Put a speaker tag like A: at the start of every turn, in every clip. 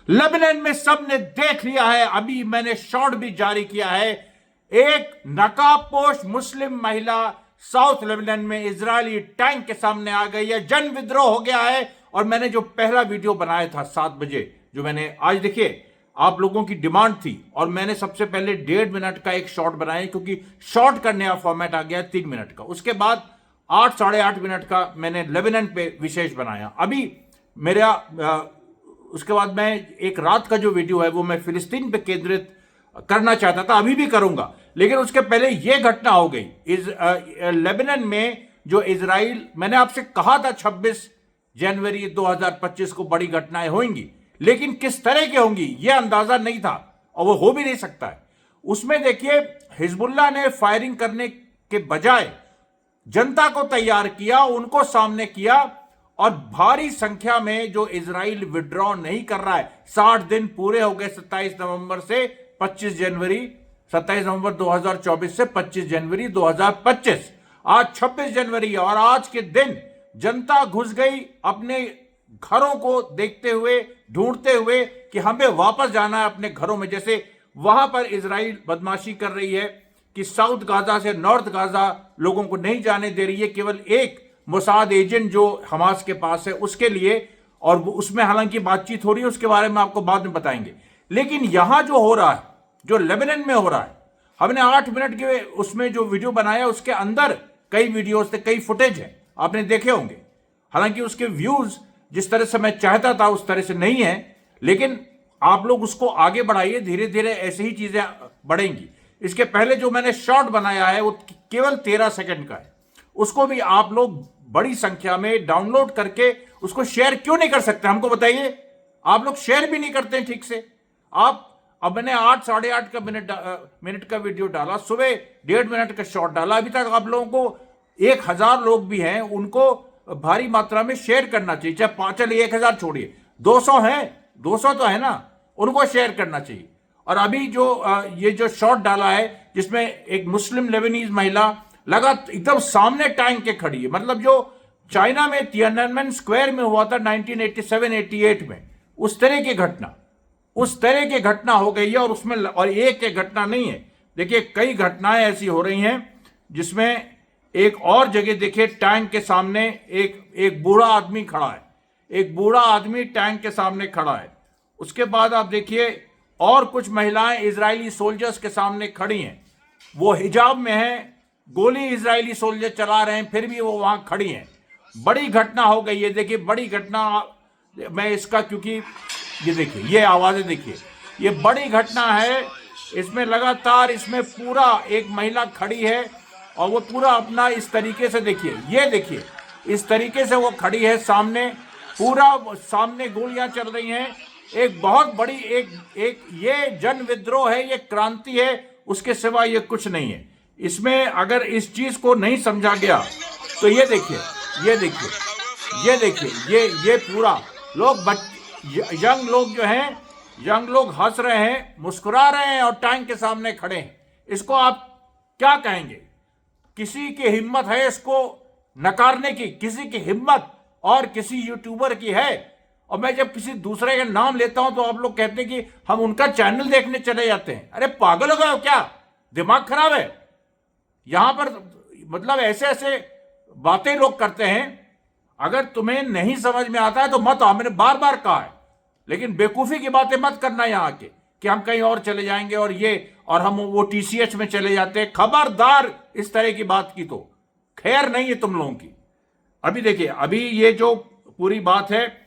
A: Lebanon में सबने देख लिया है, अभी मैंने शॉट भी जारी किया है। एक नकाबपोश मुस्लिम महिला साउथ लेबनान में इजरायली टैंक के सामने आ गई है, जन विद्रोह हो गया है। और मैंने जो पहला वीडियो बनाया था 7 बजे, जो मैंने आज देखिए आप लोगों की डिमांड थी, और मैंने सबसे पहले 1.5 मिनट का एक शॉट बनाया, क्योंकि शॉट का नया फॉर्मेट आ गया 3 मिनट का। उसके बाद 8 साढ़े 8 मिनट का मैंने लेबनान पे विशेष बनाया। अभी मेरा उसके बाद मैं एक रात का जो वीडियो है वो मैं फिलिस्तीन पे केंद्रित करना चाहता था, अभी भी करूंगा, लेकिन उसके पहले यह घटना हो गई लेबनान में। जो इजराइल, मैंने आपसे कहा था 26 जनवरी 2025 को बड़ी घटनाएं होंगी, लेकिन किस तरह की होंगी यह अंदाजा नहीं था, और वो हो भी नहीं सकता है। उसमें देखिए हिजबुल्लाह ने फायरिंग करने के बजाय जनता को तैयार किया, उनको सामने किया, और भारी संख्या में जो इजराइल विड्रॉ नहीं कर रहा है। 60 दिन पूरे हो गए 27 नवंबर से 25 जनवरी, 27 नवंबर 2024 से 25 जनवरी 2025, आज 26 जनवरी है, और आज के दिन जनता घुस गई अपने घरों को देखते हुए, ढूंढते हुए कि हमें वापस जाना है अपने घरों में। जैसे वहां पर इजराइल बदमाशी कर रही है कि साउथ गाजा से नॉर्थ गाजा लोगों को नहीं जाने दे रही है, केवल एक मोसाद एजेंट जो हमास के पास है उसके लिए, और उसमें हालांकि बातचीत हो रही है, उसके बारे में आपको बाद में बताएंगे। लेकिन यहां जो हो रहा है, जो लेबनान में हो रहा है, हमने 8 मिनट के उसमें जो वीडियो बनाया उसके अंदर कई वीडियोस थे, कई फुटेज है, आपने देखे होंगे। हालांकि उसके व्यूज जिस तरह से मैं चाहता था उस तरह से नहीं है, लेकिन आप लोग उसको आगे बढ़ाइए, धीरे धीरे ऐसी ही चीजें बढ़ेंगी। इसके पहले जो मैंने शॉर्ट बनाया है वो केवल 13 सेकंड का है, उसको भी आप लोग बड़ी संख्या में डाउनलोड करके उसको शेयर क्यों नहीं कर सकते, हमको बताइए। आप लोग शेयर भी नहीं करते हैं ठीक से। अब मैंने 8 साढ़े 8 का मिनट का वीडियो डाला, सुबह 1.5 मिनट का शॉर्ट डाला, अभी तक आप लोगों को 1000 लोग भी हैं, उनको भारी मात्रा में शेयर करना चाहिए। चाहे 5, चलिए 1000 छोड़िए, 200 हैं, 200 तो है ना, उनको शेयर करना चाहिए। और अभी जो ये जो शॉट डाला है जिसमें एक मुस्लिम लेबनीज महिला लगातार एकदम सामने टैंक के खड़ी है, मतलब जो चाइना में तियाननमेन स्क्वायर में हुआ था 1987-88 में, उस तरह की घटना हो गई है। और उसमें और एक घटना नहीं है, देखिए कई घटनाएं ऐसी हो रही हैं जिसमें एक और जगह देखिए टैंक के सामने एक बूढ़ा आदमी खड़ा है, एक बूढ़ा आदमी टैंक के सामने खड़ा है। उसके बाद आप देखिए और कुछ महिलाएं इजरायली सोल्जर्स के सामने खड़ी हैं, वो हिजाब में हैं, गोली इजरायली सोल्जर चला रहे हैं, फिर भी वो वहां खड़ी हैं। बड़ी घटना हो गई है, देखिए बड़ी घटना। मैं इसका, क्योंकि ये देखिए, ये आवाजें देखिए, ये बड़ी घटना है। इसमें लगातार, इसमें पूरा एक महिला खड़ी है और वो पूरा अपना इस तरीके से देखिए, ये देखिए इस तरीके से वो खड़ी है सामने, पूरा सामने गोलियां चल रही हैं। एक बहुत बड़ी एक ये जन विद्रोह है, ये क्रांति है, उसके सिवा ये कुछ नहीं है। इसमें अगर इस चीज को नहीं समझा गया तो ये देखिए, ये देखिए, ये देखिए, ये पूरा लोग यंग लोग जो हैं, यंग लोग हंस रहे हैं, मुस्कुरा रहे हैं और टैंक के सामने खड़े हैं। इसको आप क्या कहेंगे? किसी की हिम्मत है इसको नकारने की? किसी की हिम्मत और किसी यूट्यूबर की है? और मैं जब किसी दूसरे का नाम लेता हूं तो आप लोग कहते हैं कि हम उनका चैनल देखने चले जाते हैं। अरे पागल हो गए हो क्या? दिमाग खराब है? यहां पर मतलब ऐसे ऐसे बातें लोग करते हैं। अगर तुम्हें नहीं समझ में आता है तो मत आओ, मैंने बार बार कहा है, लेकिन बेवकूफी की बातें मत करना यहां के कि हम कहीं और चले जाएंगे और ये, और हम वो टीसीएच में चले जाते हैं। खबरदार इस तरह की बात की तो खैर नहीं है तुम लोगों की। अभी देखिए, अभी ये जो पूरी बात है,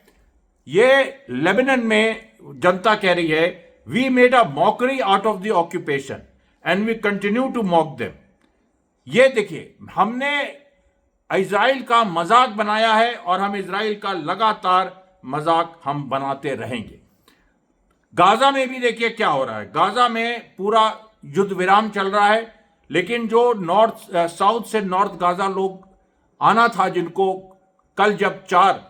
A: ये लेबनान में जनता कह रही है, we made a mockery out of the occupation and we continue to mock them. ये देखिए, हमने इजराइल का मजाक बनाया है और हम इजराइल का लगातार मजाक हम बनाते रहेंगे। गाजा में भी देखिए क्या हो रहा है। गाजा में पूरा युद्ध विराम चल रहा है, लेकिन जो साउथ से नॉर्थ गाजा लोग आना था, जिनको कल जब 4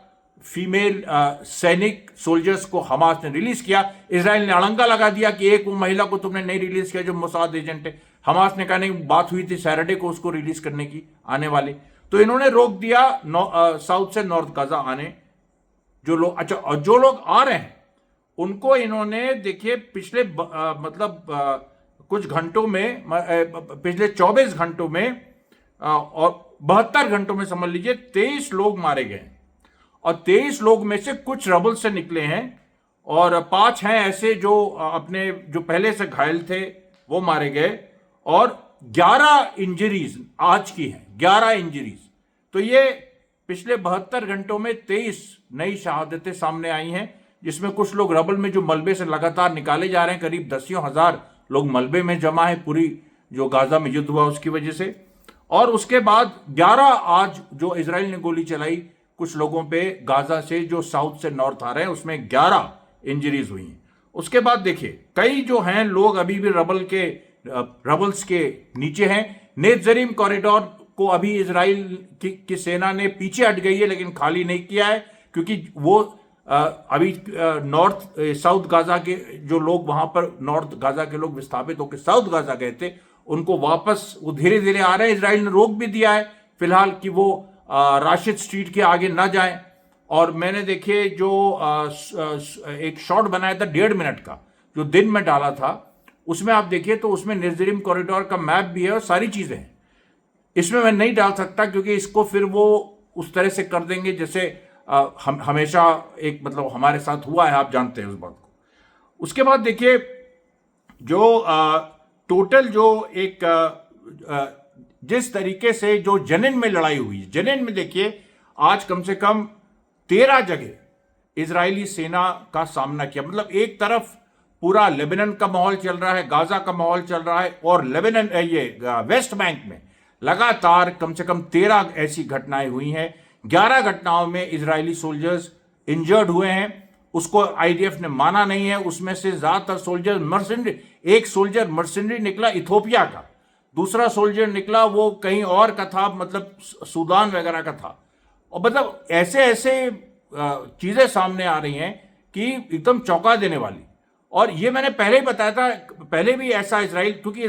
A: फीमेल सैनिक सोल्जर्स को हमास ने रिलीज किया, इजराइल ने अड़ंगा लगा दिया कि एक वो महिला को तुमने नहीं रिलीज किया जो मोसाद एजेंट है। हमास ने कहने की बात हुई थी सैटरडे को उसको रिलीज करने की आने वाले, तो इन्होंने रोक दिया साउथ से नॉर्थ गाजा आने जो लोग। अच्छा, और जो लोग आ रहे हैं उनको इन्होंने देखिए पिछले कुछ घंटों में पिछले 24 घंटों में और 72 घंटों में समझ लीजिए 23 लोग मारे गए और 23 लोग में से कुछ रबल से निकले हैं और 5 हैं ऐसे जो पहले से घायल थे वो मारे गए और 11 इंजरीज आज की हैं, 11 इंजरीज। तो ये पिछले 72 घंटों में 23 नई शहादतें सामने आई हैं, जिसमें कुछ लोग रबल में जो मलबे से लगातार निकाले जा रहे हैं, करीब 10,000 लोग मलबे में जमा है पूरी जो गाजा में युद्ध हुआ उसकी वजह से। और उसके बाद 11 आज जो इजराइल ने गोली चलाई कुछ लोगों पे गाजा से जो साउथ से नॉर्थ आ रहे हैं, उसमें 11 इंजरीज हुई हैं। उसके बाद देखिए कई जो हैं लोग अभी भी रबल्स के नीचे हैं। नेत्जरीम कॉरिडोर को अभी इजराइल की सेना ने पीछे हट गई है, लेकिन खाली नहीं किया है, क्योंकि वो अभी नॉर्थ साउथ गाजा के जो लोग वहां पर नॉर्थ गाजा के लोग विस्थापित होकर साउथ गाजा गए थे, उनको वापस वो धीरे धीरे आ रहे हैं। इजराइल ने रोक भी दिया है फिलहाल कि वो राशिद स्ट्रीट के आगे ना जाएं। और मैंने देखिए जो एक शॉट बनाया था 1.5 मिनट का जो दिन में डाला था, उसमें आप देखिए तो उसमें नेत्जरीम कॉरिडोर का मैप भी है और सारी चीजें हैं। इसमें मैं नहीं डाल सकता क्योंकि इसको फिर वो उस तरह से कर देंगे जैसे हमेशा एक हमारे साथ हुआ है, आप जानते हैं उस बात को। उसके बाद देखिए जो टोटल जो एक जिस तरीके से जो जनिन में लड़ाई हुई है, जनिन में देखिए आज कम से कम 13 जगह इजरायली सेना का सामना किया। एक तरफ पूरा लेबनान का माहौल चल रहा है, गाजा का माहौल चल रहा है, और लेबनान वेस्ट बैंक में लगातार कम से कम 13 ऐसी घटनाएं हुई हैं। 11 घटनाओं में इजरायली सोल्जर्स इंजर्ड हुए हैं, उसको आईडीएफ ने माना नहीं है। उसमें से ज्यादातर सोल्जर मर्सिनरी, एक सोल्जर मर्सिनरी निकला इथोपिया का, दूसरा सोल्जर निकला वो कहीं और का था, सूडान वगैरह का था। और ऐसे ऐसे चीजें सामने आ रही हैं कि एकदम चौंका देने वाली। और ये मैंने पहले ही बताया था, पहले भी ऐसा क्योंकि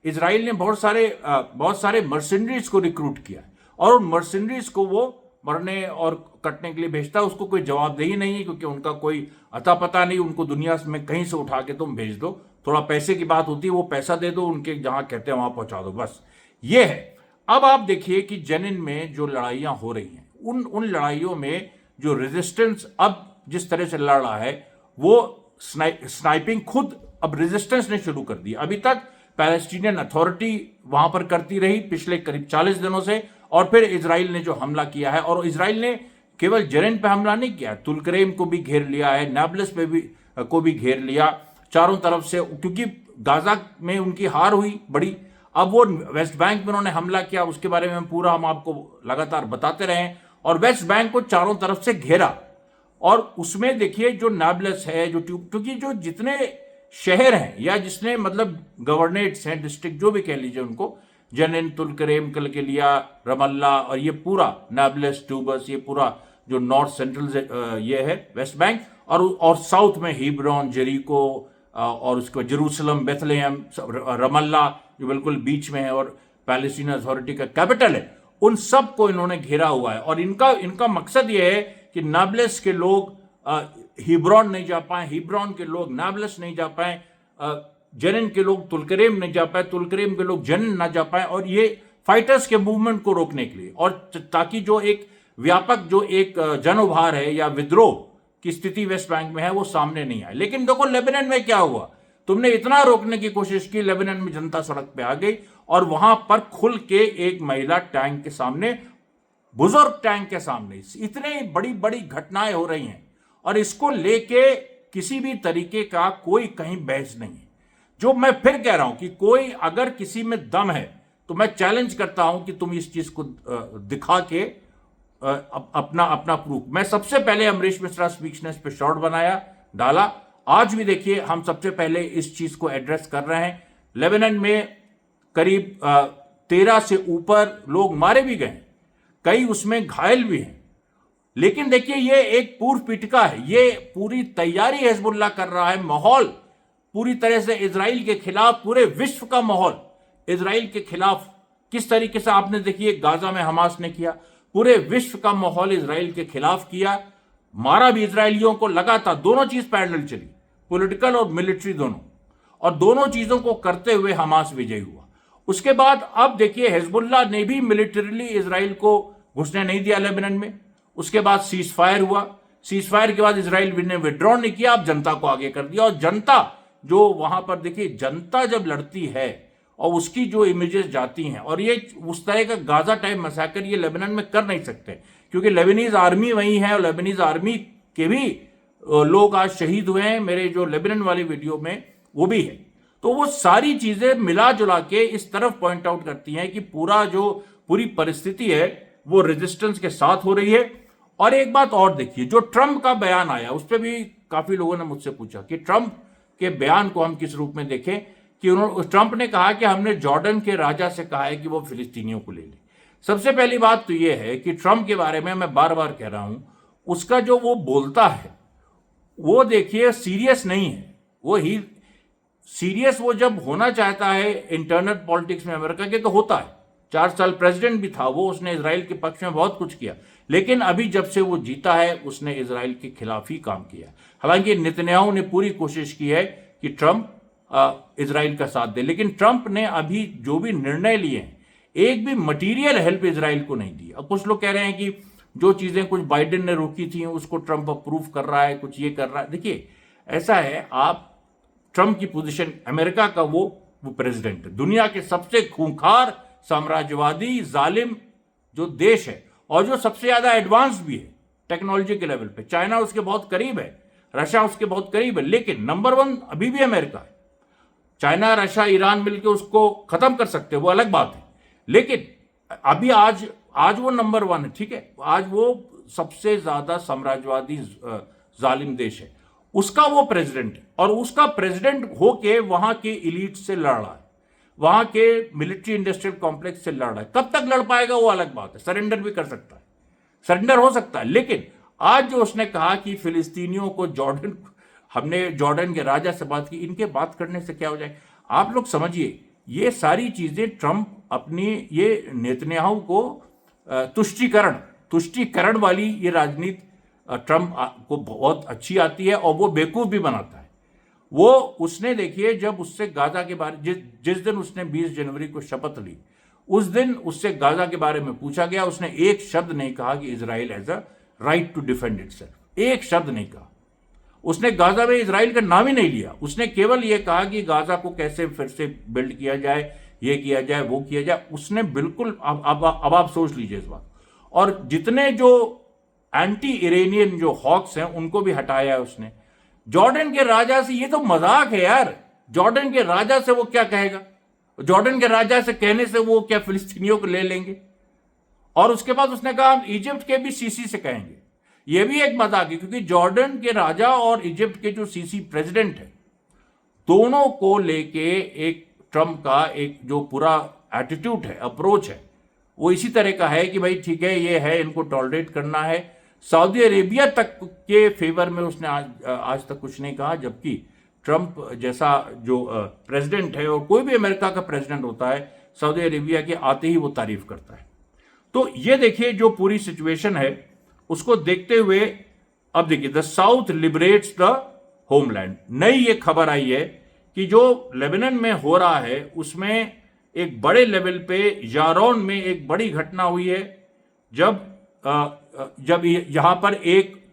A: इजराइल ने बहुत सारे मर्सिनरीज को रिक्रूट किया और उन मर्सिनरीज को वो मरने और कटने के लिए भेजता है। उसको कोई जवाबदेही नहीं है क्योंकि उनका कोई अता पता नहीं, उनको दुनिया में कहीं से उठा के तुम भेज दो, थोड़ा पैसे की बात होती है, वो पैसा दे दो, उनके जहां कहते हैं वहां पहुंचा दो, बस ये है। अब आप देखिए कि जनिन में जो लड़ाइयां हो रही हैं, उन लड़ाइयों में जो रेजिस्टेंस अब जिस तरह से लड़ रहा है, वो स्नाइपिंग खुद अब रेजिस्टेंस ने शुरू कर दी। अभी तक पैलेस्टीनियन अथॉरिटी वहां पर करती रही पिछले करीब 40 दिनों से, और फिर इजराइल ने जो हमला किया है, और इजराइल ने केवल जनिन पे हमला नहीं किया, तुलकरेम को भी घेर लिया है, नाब्लस पे भी घेर लिया चारों तरफ से, क्योंकि गाजा में उनकी हार हुई बड़ी। अब वो वेस्ट बैंक में उन्होंने हमला किया, उसके बारे में पूरा हम आपको लगातार बताते रहे, और वेस्ट बैंक को चारों तरफ से घेरा। और उसमें देखिए जो नाब्लस है, क्योंकि जो जितने शहर हैं या जिसने गवर्नेट्स हैं, डिस्ट्रिक्ट जो भी कह लीजिए उनको, जनिन, तुलकरेम, कलकलिया, रमल्ला, और ये पूरा नाब्लस, टूबस, ये पूरा जो नॉर्थ सेंट्रल ये है वेस्ट बैंक, और साउथ में हिब्रोन, जेरिको, और उसके बाद जेरूसलम, बेथलेहम, रमल्ला जो बिल्कुल बीच में है और पैलेस्टीन अथॉरिटी का कैपिटल है, उन सब को इन्होंने घेरा हुआ है। और इनका मकसद ये है कि नाब्लस के लोग हिब्रोन नहीं जा पाए, हिब्रोन के लोग नाब्लस नहीं जा पाए, जनिन के लोग तुलकरेम नहीं जा पाए, तुलकरेम के लोग जनिन ना जा पाए, और ये फाइटर्स के मूवमेंट को रोकने के लिए, और ताकि जो एक व्यापक जो एक जन उभार है या विद्रोह की स्थिति वेस्ट बैंक में है वो सामने नहीं आए। लेकिन देखो लेबनान में क्या हुआ, तुमने इतना रोकने की कोशिश की, लेबनान में जनता सड़क पे आ गई, और वहां पर खुल के एक महिला टैंक के सामने, बुजुर्ग टैंक के सामने इतनी बड़ी बड़ी घटनाएं हो रही हैं, और इसको लेके किसी भी तरीके का कोई कहीं बहस नहीं है। जो मैं फिर कह रहा हूं कि कोई अगर किसी में दम है तो मैं चैलेंज करता हूं कि तुम इस चीज को दिखा के अपना प्रूफ। मैं सबसे पहले अमरीश मिश्रा स्पीक्स ने इस पे शॉर्ट बनाया, डाला, आज भी देखिए हम सबसे पहले इस चीज को एड्रेस कर रहे हैं। लेबनान में करीब 13 से ऊपर लोग मारे भी गए, कई उसमें घायल भी हैं। लेकिन देखिए ये एक पूर्व पीठिका है, ये पूरी तैयारी हिजबुल्लाह कर रहा है, माहौल पूरी तरह से इजराइल के खिलाफ, पूरे विश्व का माहौल इजराइल के खिलाफ किस तरीके से आपने देखिए गाजा में हमास ने किया, पूरे विश्व का माहौल इजराइल के खिलाफ किया। मारा भी इजरायलियों को लगातार, दोनों चीज पैरेलल चली, पॉलिटिकल और मिलिट्री दोनों, और दोनों चीजों को करते हुए हमास विजयी हुआ। उसके बाद अब देखिए हिजबुल्लाह ने भी मिलिटरीली इजराइल को घुसने नहीं दिया लेबनान में। उसके बाद सीज फायर हुआ, सीज फायर के बाद इजराइल ने विड्रॉ नहीं किया, अब जनता को आगे कर दिया। और जनता जो वहां पर देखिए, जनता जब लड़ती है और उसकी जो इमेजेस जाती हैं, और ये उस तरह का गाजा टाइप मसाकर ये लेबनान में कर नहीं सकते, क्योंकि लेबनीज आर्मी वही है और लेबनीज आर्मी के भी लोग आज शहीद हुए हैं, मेरे जो लेबनान वाली वीडियो में वो भी है। तो वो सारी चीजें मिला जुला के इस तरफ पॉइंट आउट करती हैं कि पूरी परिस्थिति है वो रेजिस्टेंस के साथ हो रही है। और एक बात और देखिए, जो ट्रंप का बयान आया उस पर भी काफी लोगों ने मुझसे पूछा कि ट्रंप के बयान को हम किस रूप में देखें, कि ट्रंप ने कहा कि हमने जॉर्डन के राजा से कहा है कि वो फिलिस्तीनियों को ले ले। सबसे पहली बात तो ये है कि ट्रंप के बारे में मैं बार बार कह रहा हूं, उसका जो वो बोलता है वो देखिए सीरियस नहीं है। वो ही सीरियस वो जब होना चाहता है इंटरनल पॉलिटिक्स में अमेरिका के, तो होता है। 4 साल प्रेसिडेंट भी था वो, उसने इजराइल के पक्ष में बहुत कुछ किया, लेकिन अभी जब से वो जीता है उसने इजराइल के खिलाफ ही काम किया। हालांकि नेतन्याहू ने पूरी कोशिश की है कि ट्रंप इजराइल का साथ दे, लेकिन ट्रंप ने अभी जो भी निर्णय लिए हैं, एक भी मटीरियल हेल्प इजराइल को नहीं दी। अब कुछ लोग कह रहे हैं कि जो चीजें कुछ बाइडेन ने रोकी थी उसको ट्रंप अप्रूव कर रहा है, कुछ ये कर रहा है। देखिए ऐसा है, आप ट्रंप की पोजीशन, अमेरिका का वो प्रेसिडेंट है, दुनिया के सबसे खूंखार साम्राज्यवादी जालिम जो देश है, और जो सबसे ज्यादा एडवांस भी है टेक्नोलॉजी के लेवल पे। चाइना उसके बहुत करीब है, रशिया उसके बहुत करीब है, लेकिन नंबर 1 अभी भी अमेरिका है। चाइना, रशिया, ईरान मिलकर उसको खत्म कर सकते हैं, वो अलग बात है, लेकिन अभी आज वो नंबर 1 है, ठीक है। आज वो सबसे ज्यादा साम्राज्यवादी जालिम देश है, उसका वो प्रेसिडेंट है, और उसका प्रेसिडेंट होके वहां के इलीट से लड़ रहा है, वहां के मिलिट्री इंडस्ट्रियल कॉम्प्लेक्स से लड़ रहा है। कब तक लड़ पाएगा वो अलग बात है, सरेंडर भी कर सकता है, सरेंडर हो सकता है, लेकिन आज जो उसने कहा कि फिलिस्तीनियों को हमने जॉर्डन के राजा से बात की, इनके बात करने से क्या हो जाए। आप लोग समझिए, ये सारी चीजें ट्रंप अपनी ये नेतन्याहू को तुष्टीकरण वाली ये राजनीति ट्रंप को बहुत अच्छी आती है, और वो बेवकूफ भी बनाता है। वो उसने देखिए, जब उससे गाजा के बारे जिस दिन उसने 20 जनवरी को शपथ ली, उस दिन उससे गाजा के बारे में पूछा गया, उसने एक शब्द नहीं कहा कि Israel has a right to defend itself, एक शब्द नहीं कहा। उसने गाजा में इजराइल का नाम ही नहीं लिया, उसने केवल यह कहा कि गाजा को कैसे फिर से बिल्ड किया जाए, ये किया जाए, वो किया जाए। उसने बिल्कुल, अब आप सोच लीजिए इस बात। और जितने जो एंटी इरानियन जो हॉक्स हैं उनको भी हटाया है उसने। जॉर्डन के राजा से, ये तो मजाक है यार, जॉर्डन के राजा से वो क्या कहेगा, जॉर्डन के राजा से कहने से वो क्या फिलिस्तीनियों को ले लेंगे। और उसके बाद उसने कहा हम इजिप्ट के भी सीसी से कहेंगे, ये भी एक मजाक है, क्योंकि जॉर्डन के राजा और इजिप्ट के जो सीसी प्रेसिडेंट है, दोनों को लेके एक ट्रंप का एक जो पूरा एटीट्यूड है, अप्रोच है, वो इसी तरह का है कि भाई ठीक है, ये है, इनको टॉलरेट करना है। सऊदी अरेबिया तक के फेवर में उसने आज तक कुछ नहीं कहा, जबकि ट्रंप जैसा जो प्रेसिडेंट है, और कोई भी अमेरिका का प्रेसिडेंट होता है, सऊदी अरेबिया के आते ही वो तारीफ करता है। तो ये देखिए जो पूरी सिचुएशन है उसको देखते हुए, अब देखिए the south liberates the homeland, नई ये खबर आई है कि जो लेबनान में हो रहा है उसमें एक बड़े लेवल पे यारोन में एक बड़ी घटना हुई है, जब यहां पर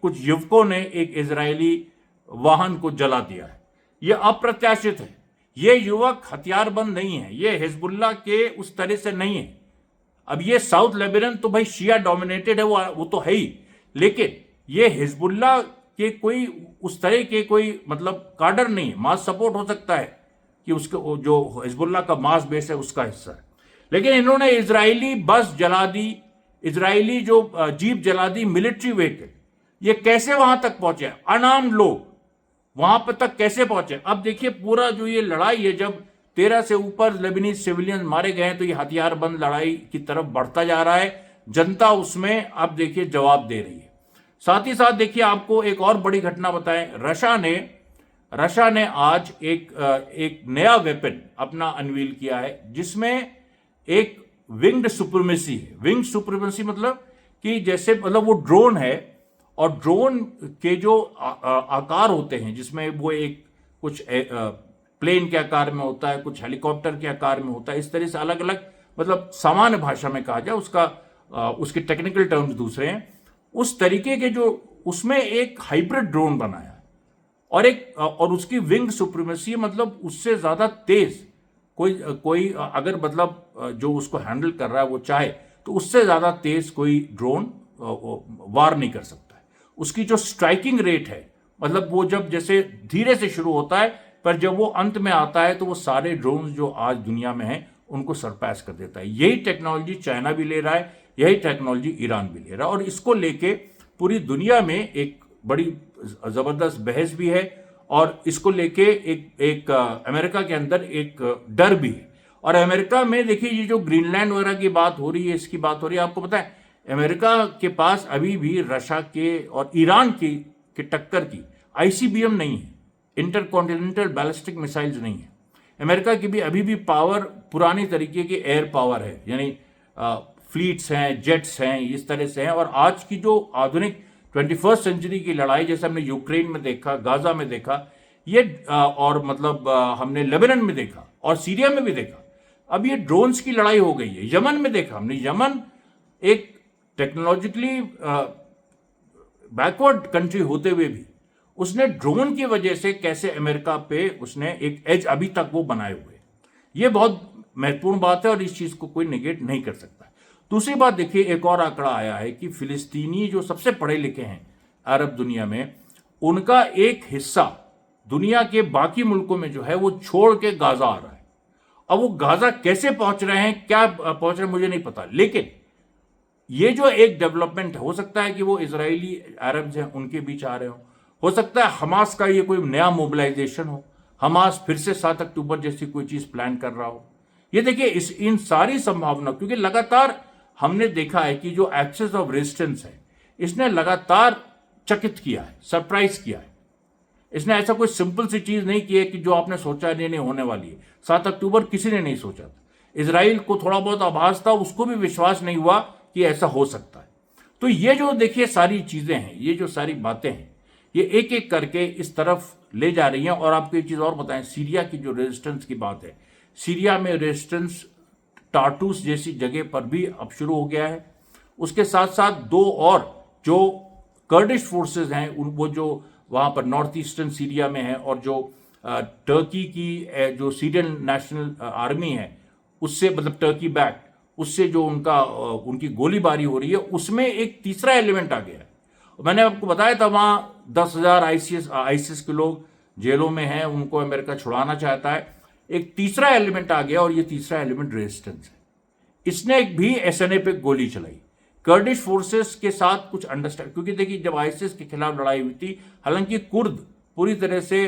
A: कुछ युवकों ने एक इजरायली वाहन को जला दिया है। यह अप्रत्याशित है, ये युवक हथियारबंद नहीं है, ये हिजबुल्लाह के उस तरह से नहीं है। अब ये साउथ लेबनान तो भाई शिया डोमिनेटेड है, वो तो है ही, लेकिन ये हिजबुल्लाह के कोई उस तरह के कोई मतलब काडर नहीं है। मास सपोर्ट हो सकता है कि उसके जो हिजबुल्लाह का मास बेस है उसका हिस्सा है, लेकिन इन्होंने इजरायली बस जला दी, इजरायली जो जीप जला दी, मिलिट्री व्हीकल। ये कैसे वहां तक पहुंचे, अनार्म्ड लोग वहां पर तक कैसे पहुंचे। अब देखिए पूरा जो ये लड़ाई है, जब 13 से ऊपर लेबनीज सिविलियन मारे गए हैं, तो ये हथियारबंद लड़ाई की तरफ बढ़ता जा रहा है। जनता उसमें अब देखिए जवाब दे रही है। साथ ही साथ देखिए आपको एक और बड़ी घटना बताएं, रशिया ने आज एक नया वेपन अपना अनवील किया है, जिसमें एक विंग्ड सुप्रीमेसी है। विंग सुप्रीमेसी मतलब कि जैसे मतलब वो ड्रोन है और ड्रोन के जो आकार होते हैं, जिसमें वो एक कुछ प्लेन के आकार में होता है, कुछ हेलीकॉप्टर के आकार में होता है, इस तरह से अलग अलग, मतलब सामान्य भाषा में कहा जाए, उसके टेक्निकल टर्म्स दूसरे हैं, उस तरीके के जो उसमें एक हाइब्रिड ड्रोन बनाया और उसकी विंग सुप्रीमेसी, मतलब उससे ज्यादा तेज कोई अगर मतलब जो उसको हैंडल कर रहा है वो चाहे तो उससे ज्यादा तेज कोई ड्रोन वार नहीं कर सकता है। उसकी जो स्ट्राइकिंग रेट है, मतलब वो जब जैसे धीरे से शुरू होता है, पर जब वो अंत में आता है तो वो सारे ड्रोन जो आज दुनिया में हैं उनको सरपास कर देता है। यही टेक्नोलॉजी चाइना भी ले रहा है, यही टेक्नोलॉजी ईरान भी ले रहा है, और इसको लेके पूरी दुनिया में एक बड़ी जबरदस्त बहस भी है, और इसको लेके एक अमेरिका के अंदर एक डर भी है। और अमेरिका में देखिए, ये जो ग्रीनलैंड वगैरह की बात हो रही है, इसकी बात हो रही है, आपको पता है अमेरिका के पास अभी भी रशिया के और ईरान की टक्कर की आईसीबीएम नहीं है, इंटरकॉन्टिनेंटल बैलिस्टिक मिसाइल्स नहीं है। अमेरिका की भी अभी भी पावर पुरानी तरीके की एयर पावर है, यानी फ्लीट्स हैं, जेट्स हैं, इस तरह से हैं। और आज की जो आधुनिक 21st सेंचुरी की लड़ाई, जैसे हमने यूक्रेन में देखा, गाजा में देखा, ये और मतलब हमने लेबनान में देखा और सीरिया में भी देखा, अब ये ड्रोन्स की लड़ाई हो गई है। यमन में देखा हमने, यमन एक टेक्नोलॉजिकली बैकवर्ड कंट्री होते हुए भी उसने ड्रोन की वजह से कैसे अमेरिका पे उसने एक एज अभी तक वो बनाए हुए। ये बहुत महत्वपूर्ण बात है और इस चीज को कोई निगेट नहीं कर सकता। दूसरी बात देखिए, एक और आंकड़ा आया है कि फिलिस्तीनी जो सबसे पढ़े लिखे हैं अरब दुनिया में, उनका एक हिस्सा दुनिया के बाकी मुल्कों में जो है वो छोड़ के गाजा आ रहा है। अब वो गाजा कैसे पहुंच रहे हैं, क्या पहुंच रहे हैं, मुझे नहीं पता, लेकिन ये जो एक डेवलपमेंट हो सकता है कि वो इजरायली अरब्स हैं उनके बीच आ रहे हो सकता है हमास का ये कोई नया मोबिलाइजेशन हो, हमास फिर से 7 अक्टूबर जैसी कोई चीज प्लान कर रहा हो। ये देखिए, इन सारी संभावना, क्योंकि लगातार हमने देखा है कि जो एक्सेस ऑफ रेजिस्टेंस है, इसने लगातार चकित किया है, सरप्राइज किया है। इसने ऐसा कोई सिंपल सी चीज नहीं की है कि जो आपने सोचा नहीं होने वाली है। 7 अक्टूबर किसी ने नहीं सोचा था, इजराइल को थोड़ा बहुत आभास था, उसको भी विश्वास नहीं हुआ कि ऐसा हो सकता है। तो ये जो देखिए सारी चीजें हैं, ये जो सारी बातें हैं, ये एक एक करके इस तरफ ले जा रही हैं। और आपको एक चीज और बताएं, सीरिया की जो रेजिस्टेंस की बात है, सीरिया में रेजिस्टेंस टार्टूस जैसी जगह पर भी अब शुरू हो गया है। उसके साथ साथ 2 और जो कर्डिश फोर्सेस हैं, वो जो वहां पर नॉर्थ ईस्टर्न सीरिया में है, और जो टर्की की जो सीरियन नेशनल आर्मी है, उससे मतलब टर्की बैक, उससे जो उनकी गोलीबारी हो रही है, उसमें एक तीसरा एलिमेंट आ गया है। मैंने आपको बताया था वहां 10,000 आईसिस के लोग जेलों में हैं, उनको अमेरिका छुड़ाना चाहता है। एक तीसरा एलिमेंट आ गया और ये तीसरा एलिमेंट रेजिस्टेंस है। इसने भी एसएनए पे गोली चलाई, कर्डिश फोर्सेस के साथ कुछ अंडरस्टैंड, क्योंकि देखिए जब आईसिस के खिलाफ लड़ाई हुई थी, हालांकि कुर्द पूरी तरह से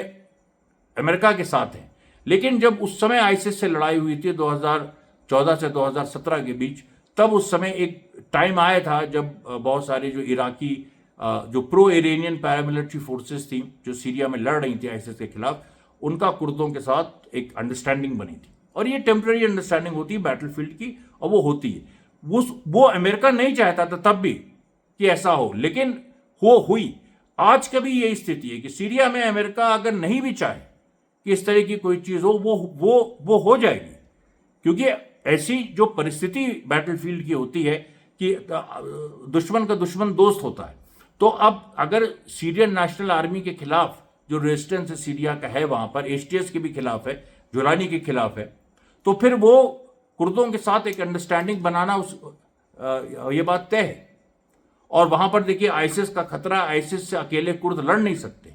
A: अमेरिका के साथ हैं, लेकिन जब उस समय आईसिस से लड़ाई हुई थी 2014 से 2017 के बीच, तब उस समय एक टाइम आया था जब बहुत सारे जो इराकी जो प्रो इरानियन पैरामिलिट्री फोर्सेस थी जो सीरिया में लड़ रही थी आईसिस के खिलाफ, उनका कुर्दों के साथ एक अंडरस्टैंडिंग बनी थी। और ये टेम्पररी अंडरस्टैंडिंग होती है बैटलफील्ड की, और वो होती है। वो अमेरिका नहीं चाहता था तब भी कि ऐसा हो, लेकिन वो हुई। आज का भी यही स्थिति है कि सीरिया में अमेरिका अगर नहीं भी चाहे कि इस तरह की कोई चीज हो, वो हो जाएगी, क्योंकि ऐसी जो परिस्थिति बैटलफील्ड की होती है कि दुश्मन का दुश्मन दोस्त होता है। तो अब अगर सीरियन नेशनल आर्मी के खिलाफ जो रेजिस्टेंस है सीरिया का है, वहां पर एचटीएस के भी खिलाफ है, जुलानी के खिलाफ है, तो फिर वो कुर्दों के साथ एक अंडरस्टैंडिंग बनाना ये बात तय है। और वहां पर देखिए आईसिस का खतरा, आईसिस से अकेले कुर्द लड़ नहीं सकते,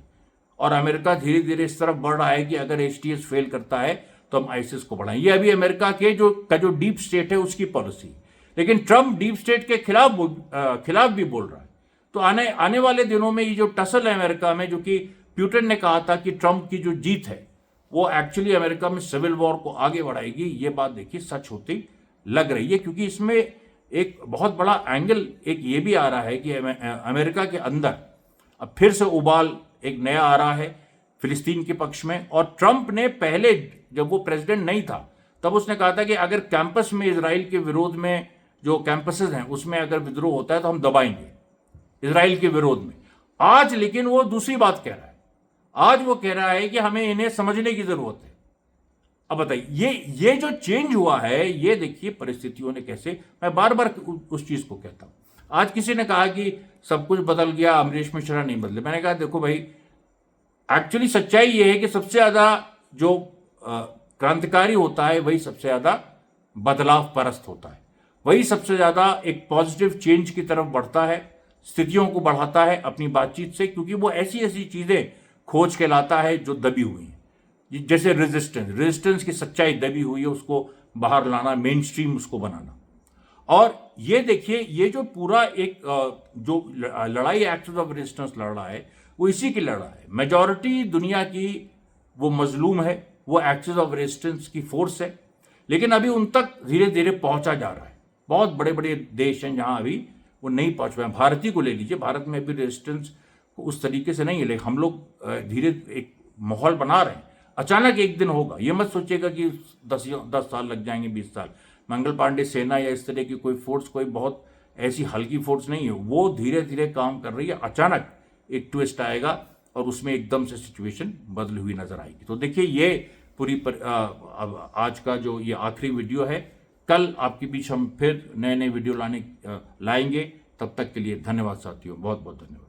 A: और अमेरिका धीरे धीरे इस तरफ बढ़ रहा है कि अगर एचटीएस फेल करता है तो हम आईसिस को बढ़ाएं। ये अभी अमेरिका के जो डीप स्टेट है उसकी पॉलिसी, लेकिन ट्रंप डीप स्टेट के खिलाफ भी बोल रहा है। तो आने वाले दिनों में ये जो टसल है अमेरिका में, जो कि प्यूटन ने कहा था कि ट्रंप की जो जीत है वो एक्चुअली अमेरिका में सिविल वॉर को आगे बढ़ाएगी, ये बात देखिए सच होती लग रही है। क्योंकि इसमें एक बहुत बड़ा एंगल एक ये भी आ रहा है कि अमेरिका के अंदर अब फिर से उबाल एक नया आ रहा है फिलिस्तीन के पक्ष में। और ट्रंप ने पहले जब वो प्रेसिडेंट नहीं था तब उसने कहा था कि अगर कैंपस में इजराइल के विरोध में जो कैंपसेस हैं उसमें अगर विद्रोह होता है तो हम दबाएंगे इजराइल के विरोध में। आज लेकिन वो दूसरी बात कह रहा है। आज वो कह रहा है कि हमें इन्हें समझने की जरूरत है। अब बताइए, ये जो चेंज हुआ है, ये देखिए परिस्थितियों ने कैसे, मैं बार बार उस चीज को कहता हूं। आज किसी ने कहा कि सब कुछ बदल गया, अमरीश मिश्रा नहीं बदले। मैंने कहा देखो भाई, एक्चुअली सच्चाई ये है कि सबसे ज्यादा जो क्रांतिकारी होता है वही सबसे ज्यादा बदलाव परस्त होता है, वही सबसे ज्यादा एक पॉजिटिव चेंज की तरफ बढ़ता है, स्थितियों को बढ़ाता है अपनी बातचीत से, क्योंकि वो ऐसी ऐसी चीजें खोज के लाता है जो दबी हुई हैं। जैसे रेजिस्टेंस की सच्चाई दबी हुई है, उसको बाहर लाना, मेन स्ट्रीम उसको बनाना। और ये देखिए, ये जो पूरा एक जो लड़ाई एक्ट्स ऑफ रेजिस्टेंस लड़ रहा है, वो इसी की लड़ा है। मेजॉरिटी दुनिया की वो मजलूम है, वो एक्ट्स ऑफ रेजिस्टेंस की फोर्स है, लेकिन अभी उन तक धीरे धीरे पहुंचा जा रहा है। बहुत बड़े बड़े देश हैं जहां अभी वो नहीं पहुंच पाए। भारत ही को ले लीजिए, भारत में अभी रेजिस्टेंस उस तरीके से नहीं है, लेकिन हम लोग धीरे एक माहौल बना रहे हैं। अचानक एक दिन होगा, ये मत सोचिएगा कि 10 साल लग जाएंगे, 20 साल। मंगल पांडे सेना या इस तरह की कोई फोर्स कोई बहुत ऐसी हल्की फोर्स नहीं है, वो धीरे धीरे काम कर रही है। अचानक एक ट्विस्ट आएगा और उसमें एकदम से सिचुएशन बदली हुई नजर आएगी। तो देखिए, ये पूरी अब आज का जो ये आखिरी वीडियो है, कल आपके बीच हम फिर नए नए वीडियो लाएंगे। तब तक के लिए धन्यवाद साथियों, बहुत बहुत धन्यवाद।